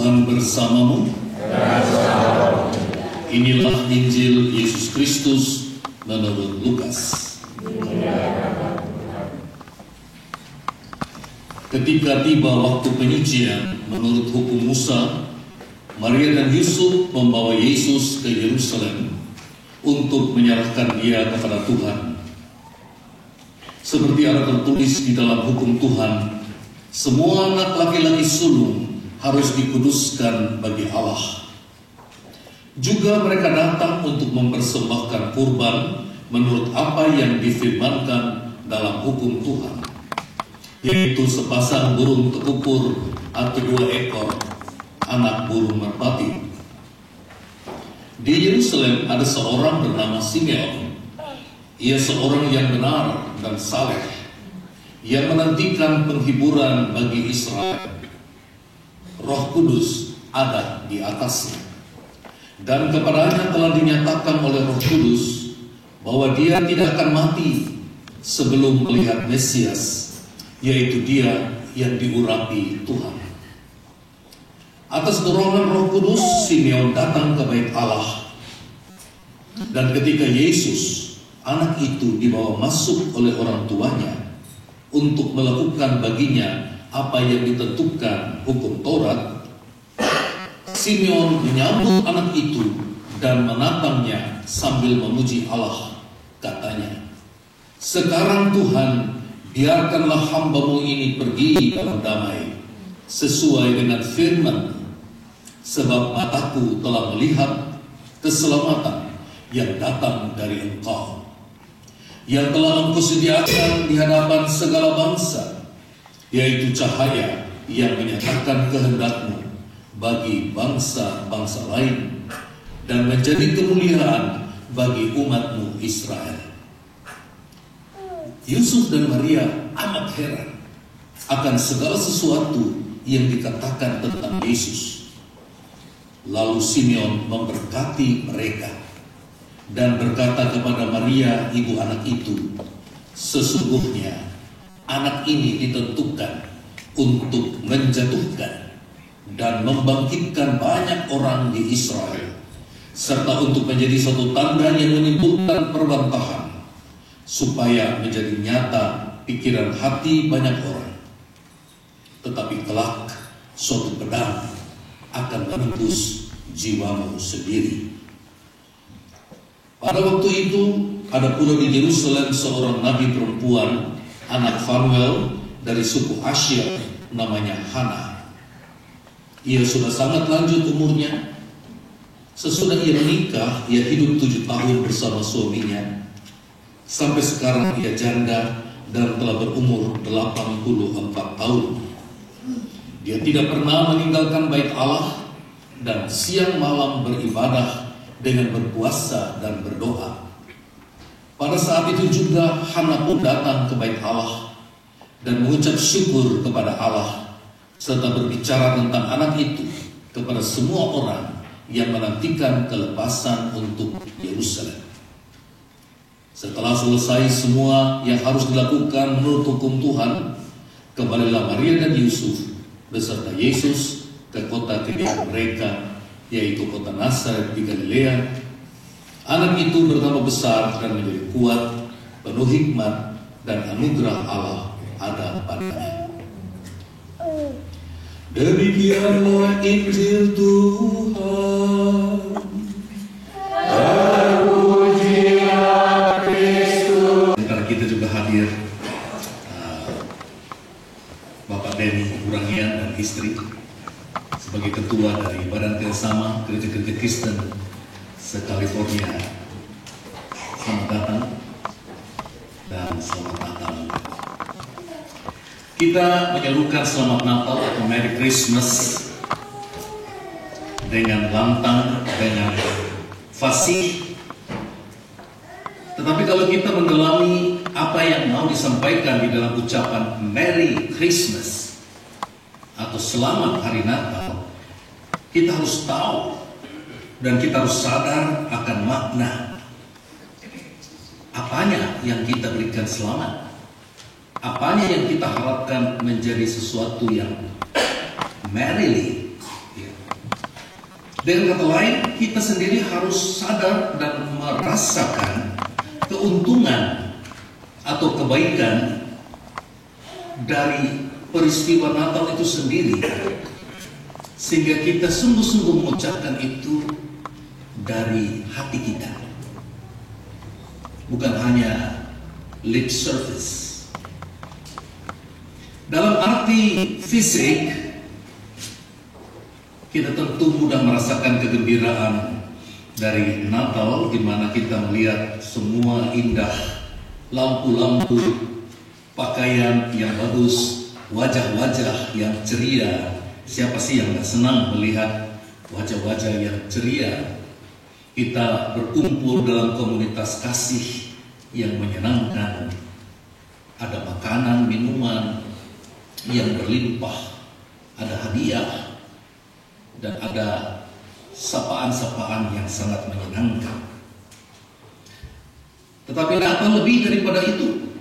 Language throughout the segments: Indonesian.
Tuhan bersamamu. Inilah Injil Yesus Kristus menurut Lukas. Ketika tiba waktu penyucian menurut hukum Musa, Maria dan Yusuf membawa Yesus ke Yerusalem untuk menyerahkan dia kepada Tuhan. Seperti ada tertulis di dalam hukum Tuhan, semua anak laki-laki sulung harus dikuduskan bagi Allah. Juga mereka datang untuk mempersembahkan kurban menurut apa yang difirmankan dalam hukum Tuhan, yaitu sepasang burung tekukur atau 2 ekor anak burung merpati. Di Yerusalem ada seorang bernama Simeon. Ia seorang yang benar dan saleh, yang menantikan penghiburan bagi Israel. Roh Kudus ada di atasnya, dan kepadanya telah dinyatakan oleh Roh Kudus bahwa dia tidak akan mati sebelum melihat Mesias, yaitu dia yang diurapi Tuhan. Atas dorongan Roh Kudus, Simeon datang ke bait Allah. Dan ketika Yesus, anak itu, dibawa masuk oleh orang tuanya untuk melakukan baginya apa yang ditentukan hukum Taurat, Simeon menyambut anak itu dan menatangnya sambil memuji Allah. Katanya, "Sekarang Tuhan, biarkanlah hamba-Mu ini pergi dalam damai, sesuai dengan firman, sebab mataku telah melihat keselamatan yang datang dari Engkau, yang telah Engkau sediakan di hadapan segala bangsa, yaitu cahaya yang menyatakan kehendak-Mu bagi bangsa-bangsa lain, dan menjadi kemuliaan bagi umat-Mu Israel." Yusuf dan Maria amat heran akan segala sesuatu yang dikatakan tentang Yesus. Lalu Simeon memberkati mereka dan berkata kepada Maria, ibu anak itu, "Sesungguhnya anak ini ditentukan untuk menjatuhkan dan membangkitkan banyak orang di Israel, serta untuk menjadi suatu tanda yang menimbulkan perbantahan, supaya menjadi nyata pikiran hati banyak orang. Tetapi kelak suatu pedang akan menembus jiwamu sendiri." Pada waktu itu ada pula di Yerusalem seorang nabi perempuan, anak Fanuel dari suku Asyer, namanya Hana. Ia sudah sangat lanjut umurnya. Sesudah ia menikah, ia hidup 7 tahun bersama suaminya. Sampai sekarang ia janda dan telah berumur 84 tahun. Dia tidak pernah meninggalkan bait Allah dan siang malam beribadah dengan berpuasa dan berdoa. Pada saat itu juga Hana pun datang ke bait Allah dan mengucap syukur kepada Allah, serta berbicara tentang anak itu kepada semua orang yang menantikan kelepasan untuk Yerusalem. Setelah selesai semua yang harus dilakukan menurut hukum Tuhan, kembalilah Maria dan Yusuf beserta Yesus ke kota kediaman mereka, yaitu kota Nazaret di Galilea. Anak itu bertambah besar dan menjadi kuat, penuh hikmat, dan anugerah Allah ada padanya. Demikianlah Injil Tuhan. Terpujilah Kristus. Karena kita juga hadir Bapak Denny Urangian dan istri sebagai ketua dari Badan Kerjasama Gereja-Gereja Kristen se-California. Selamat datang dan selamat Natal. Kita menyerukan selamat Natal atau Merry Christmas dengan lantang, dengan fasih. Tetapi kalau kita mendalami apa yang mau disampaikan di dalam ucapan Merry Christmas atau Selamat Hari Natal, kita harus tahu dan kita harus sadar akan makna. Apanya yang kita berikan selamat? Apanya yang kita harapkan menjadi sesuatu yang merrily, Dengan kata lain, kita sendiri harus sadar dan merasakan keuntungan atau kebaikan dari peristiwa Natal itu sendiri, sehingga kita sungguh-sungguh mengucapkan itu dari hati kita, bukan hanya lip service. Dalam arti fisik, kita tentu mudah merasakan kegembiraan dari Natal, di mana kita melihat semua indah, lampu-lampu, pakaian yang bagus, wajah-wajah yang ceria. Siapa sih yang gak senang melihat wajah-wajah yang ceria? Kita berkumpul dalam komunitas kasih yang menyenangkan. Ada makanan, minuman yang berlimpah, ada hadiah, dan ada sapaan-sapaan yang sangat menyenangkan. Tetapi Natal lebih daripada itu.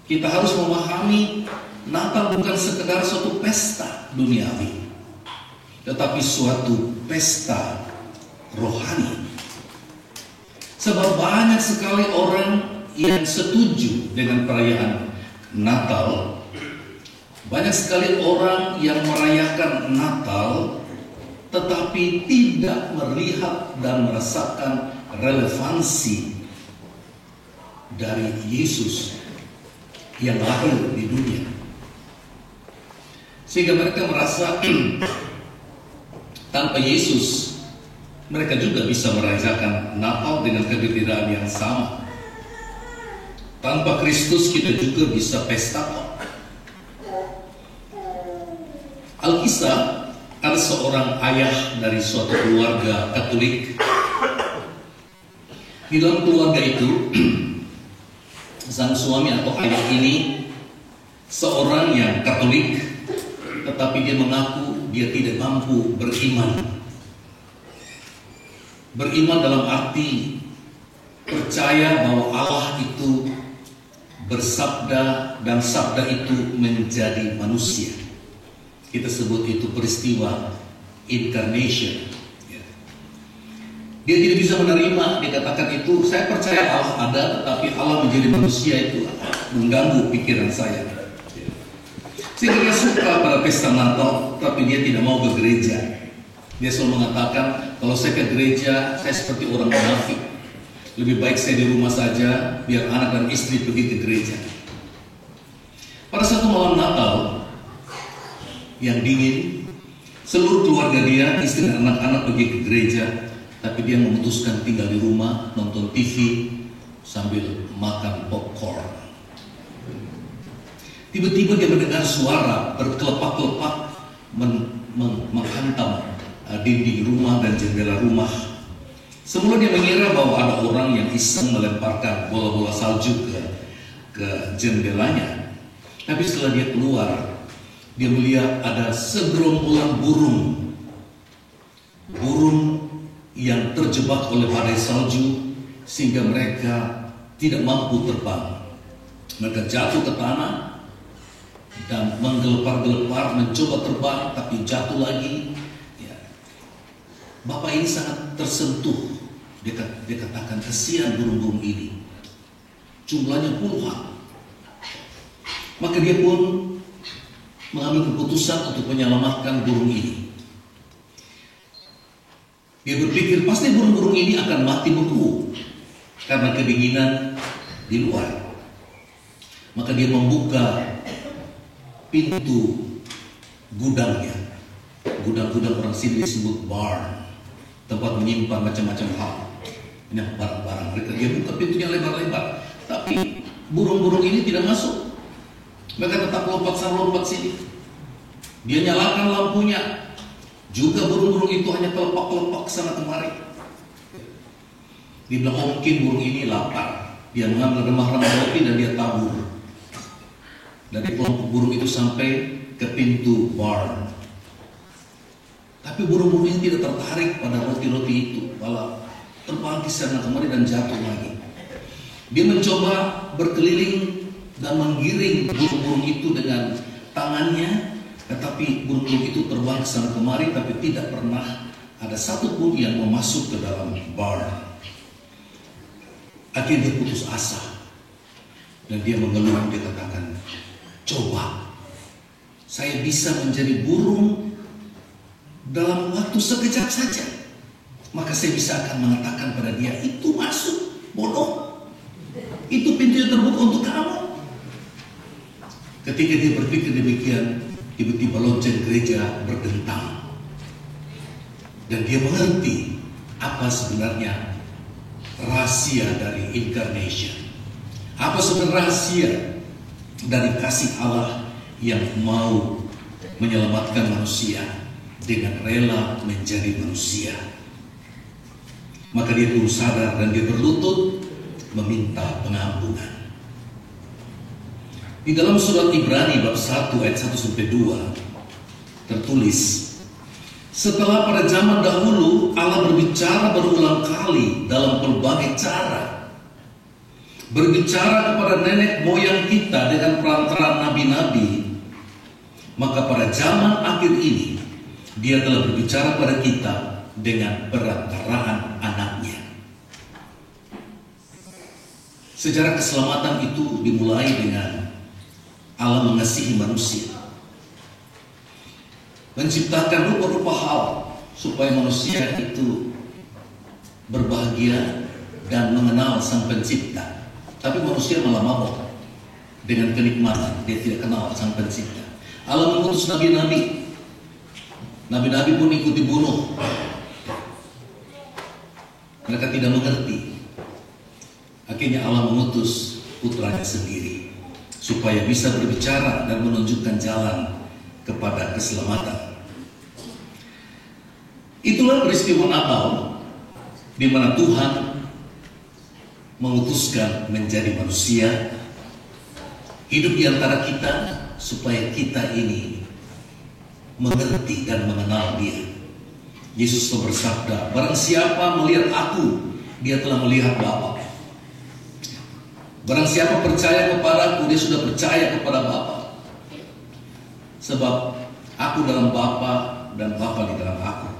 Kita harus memahami Natal bukan sekedar suatu pesta duniawi, tetapi suatu pesta rohani. Sebab banyak sekali orang yang setuju dengan perayaan Natal. Banyak sekali orang yang merayakan Natal tetapi tidak melihat dan merasakan relevansi dari Yesus yang lahir di dunia, sehingga mereka merasa tanpa Yesus mereka juga bisa merayakan Natal dengan kegembiraan yang sama. Tanpa Kristus kita juga bisa pesta. Alkisah, ada seorang ayah dari suatu keluarga Katolik. Di dalam keluarga itu, sang suami atau ayah ini seorang yang Katolik, tetapi dia mengaku dia tidak mampu beriman. Beriman dalam arti percaya bahwa Allah itu bersabda dan sabda itu menjadi manusia. Kita sebut itu peristiwa incarnation. Dia tidak bisa menerima, dia katakan itu, saya percaya Allah ada, tetapi Allah menjadi manusia itu mengganggu pikiran saya. Sehingga dia suka pada pesta Natal, tapi dia tidak mau ke gereja. Dia selalu mengatakan, kalau saya ke gereja, saya seperti orang munafik. Lebih baik saya di rumah saja, biar anak dan istri pergi ke gereja. Pada satu malam Natal yang dingin, seluruh keluarga dia, istri dan anak-anak pergi ke gereja, tapi dia memutuskan tinggal di rumah, nonton TV sambil makan popcorn. Tiba-tiba dia mendengar suara berkelepak-kelepak menghantam dinding rumah dan jendela rumah. Semula dia mengira bahwa ada orang yang iseng melemparkan bola-bola salju ke jendelanya. Tapi setelah dia keluar, dia melihat ada segerombolan burung yang terjebak oleh badai salju sehingga mereka tidak mampu terbang. Mereka jatuh ke tanah dan menggelepar-gelepar mencoba terbang, tapi jatuh lagi. Ya. Bapak ini sangat tersentuh. Dia katakan, kasihan burung-burung ini, jumlahnya puluhan. Maka dia pun mengambil keputusan untuk menyelamatkan burung ini. Dia berpikir pasti burung-burung ini akan mati beku karena kedinginan di luar. Maka dia membuka pintu gudangnya. Gudang-gudang orang sini disebut barn, tempat menyimpan macam-macam hal. Ini barang-barang mereka. Dia buka pintunya lebar-lebar, tapi burung-burung ini tidak masuk. Mereka tetap lompat sana lompat sini. Dia nyalakan lampunya, juga burung-burung itu hanya kelepak-kelepak sana kemari. Dia bilang, oh, mungkin burung ini lapar. Dia mengambil remah-remah roti dan dia tabur. Dari kelompok burung itu sampai ke pintu barn. Tapi burung-burung ini tidak tertarik pada roti-roti itu, malah terbang ke sana kemari dan jatuh lagi. Dia mencoba berkeliling dan menggiring burung-burung itu dengan tangannya, tetapi burung-burung itu terbang ke sana kemari tapi tidak pernah ada satu pun yang mau masuk ke dalam bar. Akhirnya dia putus asa. Dan dia mengeluh, dia katakan, coba saya bisa menjadi burung dalam waktu sekejap saja. Maka saya bisa akan mengatakan pada dia, itu masuk, bodoh. Itu pintu yang terbuka untuk kamu. Ketika dia berpikir demikian, tiba-tiba lonceng gereja berdentang. Dan dia mengerti apa sebenarnya rahasia dari incarnation. Apa sebenarnya rahasia dari kasih Allah yang mau menyelamatkan manusia dengan rela menjadi manusia. Maka dia pun sadar dan dia berlutut meminta pengampunan. Di dalam surat Ibrani bab 1 ayat 1-2 tertulis, setelah pada zaman dahulu Allah berbicara berulang kali dalam berbagai cara, berbicara kepada nenek moyang kita dengan perantaraan nabi-nabi, maka pada zaman akhir ini Dia telah berbicara pada kita dengan perantaraan anaknya. Sejarah keselamatan itu dimulai dengan Allah mengasihi manusia, menciptakan rupa-rupa hal supaya manusia itu berbahagia dan mengenal Sang Pencipta. Tapi manusia malah mabok dengan kenikmatan, dia tidak kenal Sang Pencipta. Allah mengutus nabi-nabi, nabi-nabi pun ikut dibunuh. Mereka tidak mengerti. Akhirnya Allah mengutus putranya sendiri supaya bisa berbicara dan menunjukkan jalan kepada keselamatan. Itulah peristiwa Natal di mana Tuhan mengutuskan menjadi manusia, hidup di antara kita supaya kita ini mengerti dan mengenal Dia. Yesus bersabda, barang siapa melihat aku, dia telah melihat Bapa. Barang siapa percaya kepadaku, dia sudah percaya kepada Bapa. Sebab aku dalam Bapa dan Bapa di dalam aku.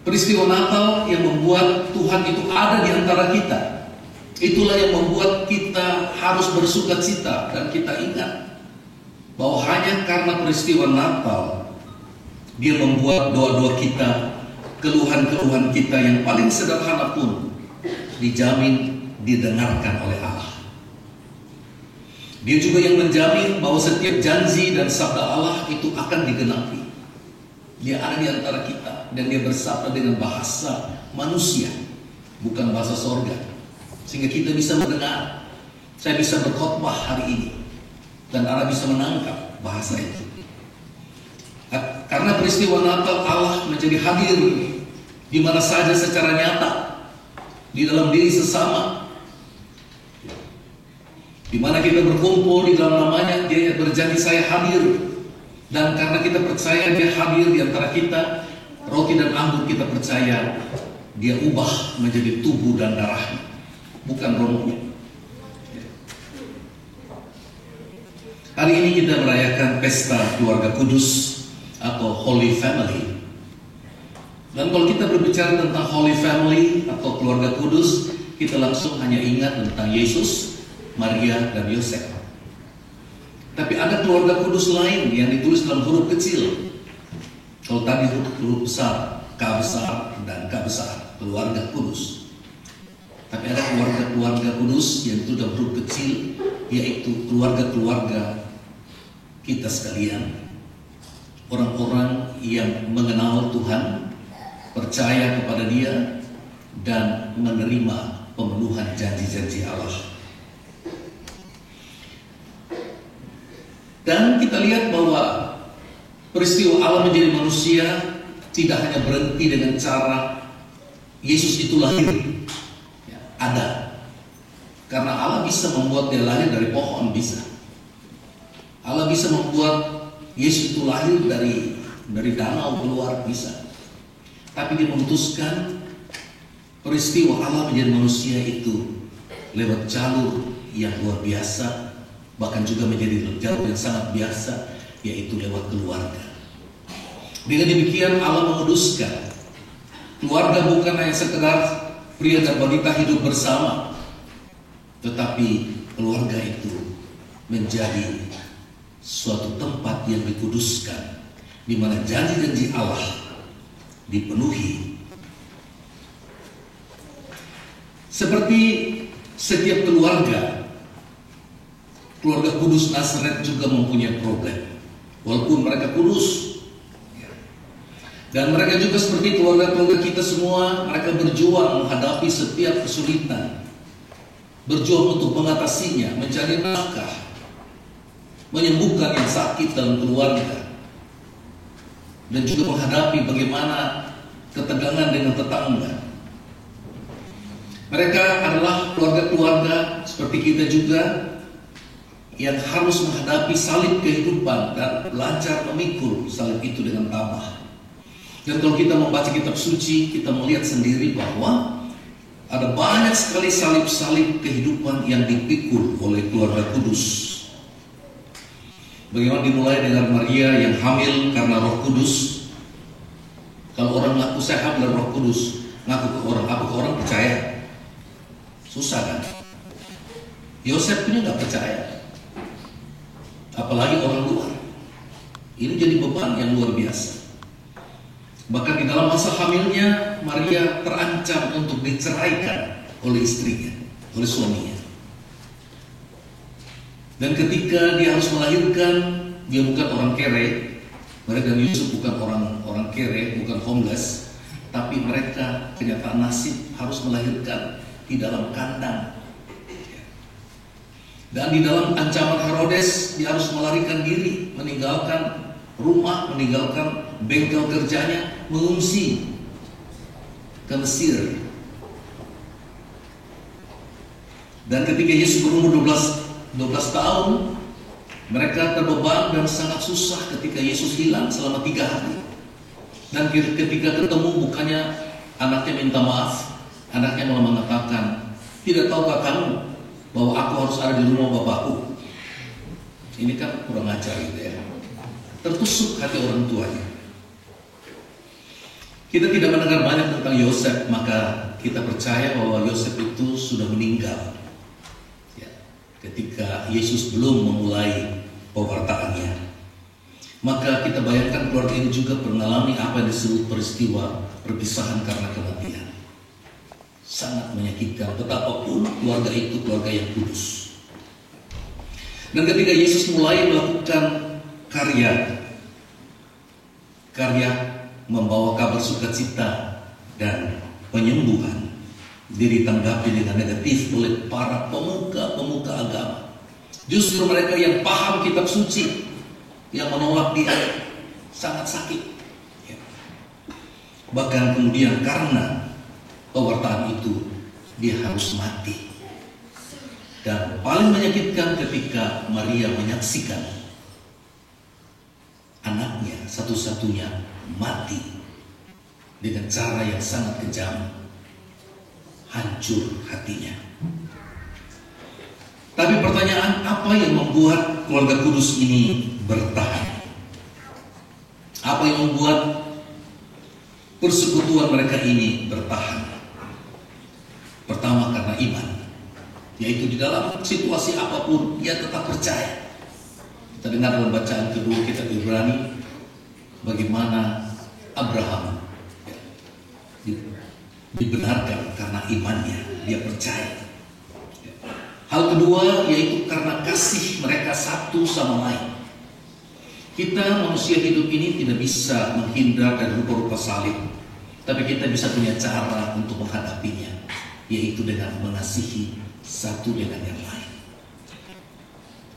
Peristiwa Natal yang membuat Tuhan itu ada di antara kita. Itulah yang membuat kita harus bersukacita dan kita ingat bahwa hanya karena peristiwa Natal Dia membuat doa-doa kita, keluhan-keluhan kita yang paling sederhana pun dijamin didengarkan oleh Allah. Dia juga yang menjamin bahwa setiap janji dan sabda Allah itu akan digenapi. Dia ada di antara kita dan Dia bersabda dengan bahasa manusia, bukan bahasa sorga, sehingga kita bisa mendengar. Saya bisa berkhotbah hari ini dan Allah bisa menangkap bahasa itu. Karena peristiwa Natal Allah menjadi hadir di mana saja secara nyata, di dalam diri sesama. Di mana kita berkumpul di dalam namanya, Dia berjanji saya hadir. Dan karena kita percaya Dia hadir di antara kita, roti dan anggur kita percaya Dia ubah menjadi tubuh dan darahnya, bukan rohnya. Hari ini kita merayakan pesta keluarga kudus atau Holy Family. Dan kalau kita berbicara tentang Holy Family atau keluarga kudus, kita langsung hanya ingat tentang Yesus, Maria, dan Yosef. Tapi ada keluarga kudus lain yang ditulis dalam huruf kecil. Kalau tadi huruf besar, K besar dan K besar, keluarga kudus. Tapi ada keluarga kudus yang itu dalam huruf kecil, yaitu keluarga-keluarga kita sekalian. Orang-orang yang mengenal Tuhan, percaya kepada Dia, dan menerima pemenuhan janji-janji Allah. Dan kita lihat bahwa peristiwa Allah menjadi manusia tidak hanya berhenti dengan cara Yesus itu lahir. Ya, ada. Karena Allah bisa membuat Dia lahir dari pohon, bisa. Allah bisa membuat Yesus itu lahir dari danau keluar, bisa. Tapi Dia memutuskan peristiwa Allah menjadi manusia itu lewat jalur yang luar biasa, bahkan juga menjadi jalur yang sangat biasa, yaitu lewat keluarga. Dengan demikian Allah menguduskan keluarga bukan hanya sekedar pria dan wanita hidup bersama, tetapi keluarga itu menjadi suatu tempat yang dikuduskan, di mana janji-janji Allah dipenuhi. Seperti setiap keluarga kudus Nazaret juga mempunyai problem, walaupun mereka kudus. Dan mereka juga seperti keluarga-keluarga kita semua, mereka berjuang menghadapi setiap kesulitan, berjuang untuk mengatasinya, mencari nafkah, menyembuhkan yang sakit dalam keluarga, dan juga menghadapi bagaimana ketegangan dengan tetangga. Mereka adalah keluarga-keluarga seperti kita juga yang harus menghadapi salib kehidupan dan belajar memikul salib itu dengan tabah. Dan kalau kita membaca kitab suci, kita melihat sendiri bahwa ada banyak sekali salib-salib kehidupan yang dipikul oleh keluarga kudus. Bagaimana dimulai dengan Maria yang hamil karena Roh Kudus. Kalau orang ngaku saya hamil Roh Kudus, ngaku ke orang, apa ke orang percaya? Susah kan? Yosef ini nggak percaya, apalagi orang luar. Ini jadi beban yang luar biasa. Bahkan di dalam masa hamilnya, Maria terancam untuk diceraikan oleh istrinya, oleh suaminya. Dan ketika dia harus melahirkan, dia bukan orang kere. Mereka dan Yusuf bukan orang kere, bukan homeless, tapi mereka kenyataan nasib harus melahirkan di dalam kandang. Dan di dalam ancaman Herodes, dia harus melarikan diri, meninggalkan rumah, meninggalkan bengkel kerjanya, mengungsi ke Mesir. Dan ketika Yesus berumur 12 tahun, mereka terbeban dan sangat susah ketika Yesus hilang selama 3 hari. Dan ketika ketemu, bukannya anaknya minta maaf, anaknya malah mengatakan, tidak tahukah kamu bahwa aku harus ada di rumah bapakku? Ini kan kurang ajar gitu ya. Tertusuk hati orang tuanya. Kita tidak mendengar banyak tentang Yosef, maka kita percaya bahwa Yosef itu sudah meninggal ya, ketika Yesus belum memulai pewartaannya. Maka kita bayangkan keluarga ini juga mengalami apa yang disebut peristiwa perpisahan karena kematian. Sangat menyakitkan, betapapun keluarga itu keluarga yang kudus. Dan ketika Yesus mulai melakukan karya membawa kabar sukacita dan penyembuhan, dia ditanggapi dengan negatif oleh para pemuka agama. Justru mereka yang paham kitab suci, yang menolak dia, sangat sakit. Bahkan kemudian karena pewartaan itu, dia harus mati. Dan paling menyakitkan ketika Maria menyaksikan anaknya satu-satunya mati dengan cara yang sangat kejam. Hancur hatinya. Tapi pertanyaan, apa yang membuat keluarga kudus ini bertahan? Apa yang membuat persekutuan mereka ini bertahan? Pertama, karena iman, yaitu di dalam situasi apapun ia tetap percaya. Kita dengar dalam bacaan kedua kitab Ibrani bagaimana Abraham dibenarkan karena imannya, dia percaya. Hal kedua yaitu karena kasih mereka satu sama lain. Kita manusia hidup ini tidak bisa menghindar dari rupa-rupa salib, tapi kita bisa punya cara untuk menghadapinya, yaitu dengan mengasihi satu dengan yang lain.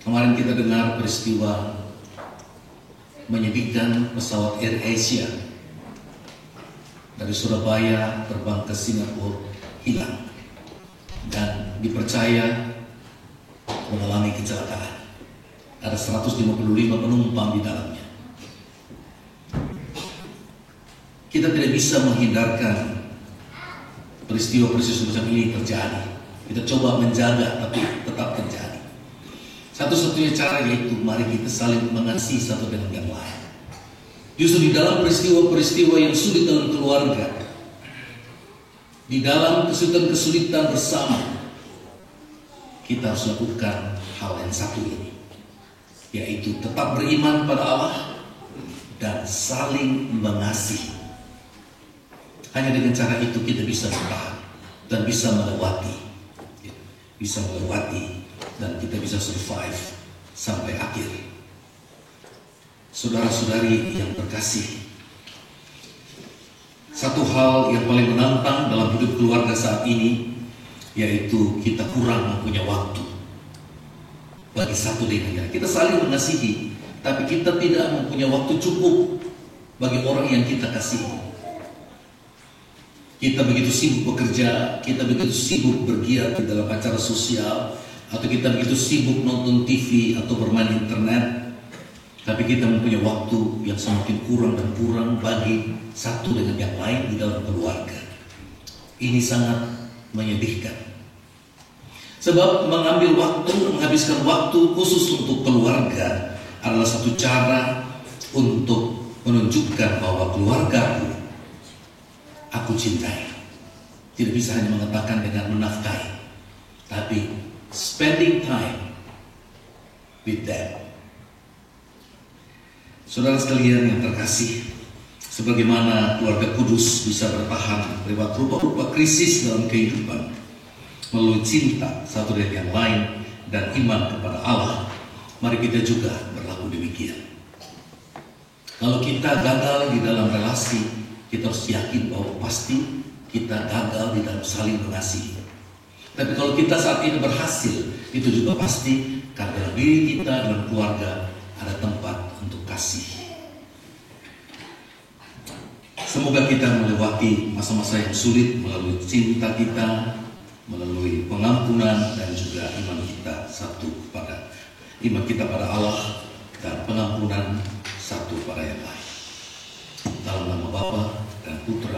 Kemarin kita dengar peristiwa menyedihkan pesawat Air Asia dari Surabaya terbang ke Singapura hilang dan dipercaya mengalami kecelakaan. Ada 155 penumpang di dalamnya. Kita tidak bisa menghindarkan peristiwa-peristiwa semacam ini terjadi. Kita coba menjaga, tapi tetap terjadi. Satu-satunya cara yaitu mari kita saling mengasihi satu dengan yang lain. Justru di dalam peristiwa-peristiwa yang sulit dalam keluarga, di dalam kesulitan-kesulitan bersama, kita harus lakukan hal yang satu ini, yaitu tetap beriman pada Allah dan saling mengasihi. Hanya dengan cara itu kita bisa bertahan dan bisa melewati, dan kita bisa survive sampai akhir. Saudara-saudari yang terkasih, satu hal yang paling menantang dalam hidup keluarga saat ini, yaitu kita kurang mempunyai waktu bagi satu dengan yang lain. Kita saling mengasihi, tapi kita tidak mempunyai waktu cukup bagi orang yang kita kasihi. Kita begitu sibuk bekerja, kita begitu sibuk bergiat di dalam acara sosial, atau kita begitu sibuk nonton TV atau bermain internet, tapi kita mempunyai waktu yang semakin kurang dan kurang bagi satu dengan yang lain di dalam keluarga. Ini sangat menyedihkan. Sebab mengambil waktu, menghabiskan waktu khusus untuk keluarga adalah satu cara untuk menunjukkan bahwa keluargaku aku cintai. Tidak bisa hanya mengatakan dengan menafkahi, tapi spending time with them. Saudara sekalian yang terkasih, sebagaimana keluarga kudus bisa bertahan lewat rupa-rupa krisis dalam kehidupan melalui cinta satu dengan yang lain dan iman kepada Allah, mari kita juga berlaku demikian. Kalau kita gagal di dalam relasi, kita harus yakin bahwa pasti kita gagal di dalam saling mengasihi. Tapi kalau kita saat ini berhasil, itu juga pasti karena diri kita dalam keluarga ada tempat untuk kasih. Semoga kita melewati masa-masa yang sulit melalui cinta kita, melalui pengampunan dan juga iman kita pada Allah dan pengampunan satu pada yang lain. Dalam nama Bapa dan Putra